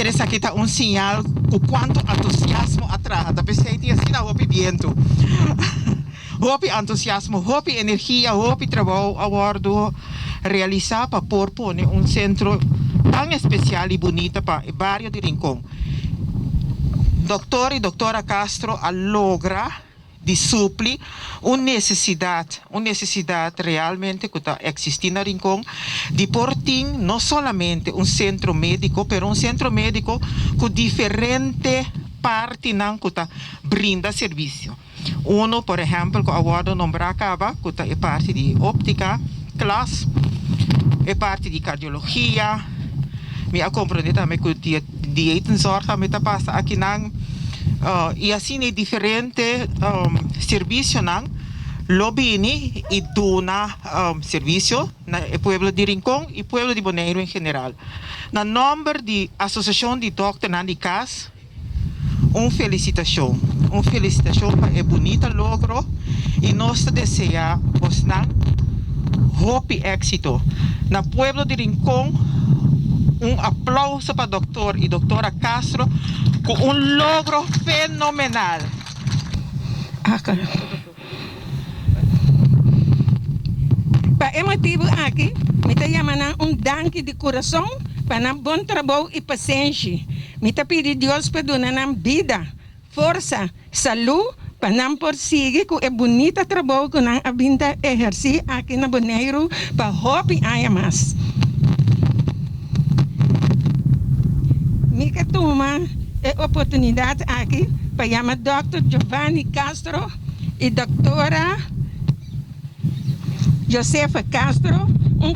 interesa que está un señal con cuánto entusiasmo atrás. Da presente assim na hopi viento. Hopi entusiasmo, hopi energia, hopi trabalho a bordo realizar para propor um centro tão especial e bonito para o bairro de Rincón. Doutor e doutora Castro logra de suplir uma necessidade realmente que está existindo em Rincón, de portar não somente um centro médico, mas um centro médico com diferentes partes que está brinda serviço. Uno, por exemplo, que agora nombrar acaba, que é parte de óptica, classe, é parte de cardiologia, me acompanha também com dietenzorg, também está passa aqui não. E assim é diferente serviço não, lobbying e dona serviço na pueblo de Rincón e pueblo de Bonaire em geral. Na nome de Associação de Doctores de CAS, uma felicitação para o bonito logro e nós desejamos hope éxito. Na pueblo de Rincón, aplauso para o doutor e doutora Castro com logro fenomenal. Para esse motivo aqui, me está chamando danke de coração para bom trabalho e paciência. Me está pedindo Deus para dar vida, força, saúde, para não prosseguir com o bonito trabalho que nós abinda exercer aqui na Bonaire para hope ainda mais. Me que toma a oportunidade aqui para chamar Dr. Giovanni Castro e doutora Josefa Castro,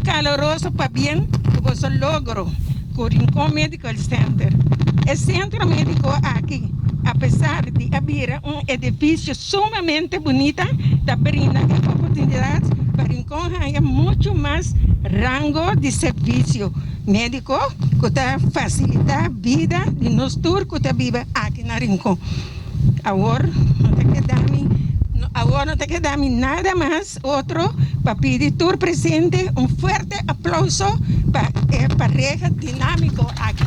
caloroso para bem que você logrou com o Rincón Medical Center. O centro médico aqui, apesar de haver edifício sumamente bonito, está brindando oportunidades para Rincón haya muito mais rango de serviço médico que está facilitar a vida de nós todos que está viva aqui na Rincón. Agora não te queda nada mais outro para pedir todo presente forte aplauso para a pareja dinâmico aqui.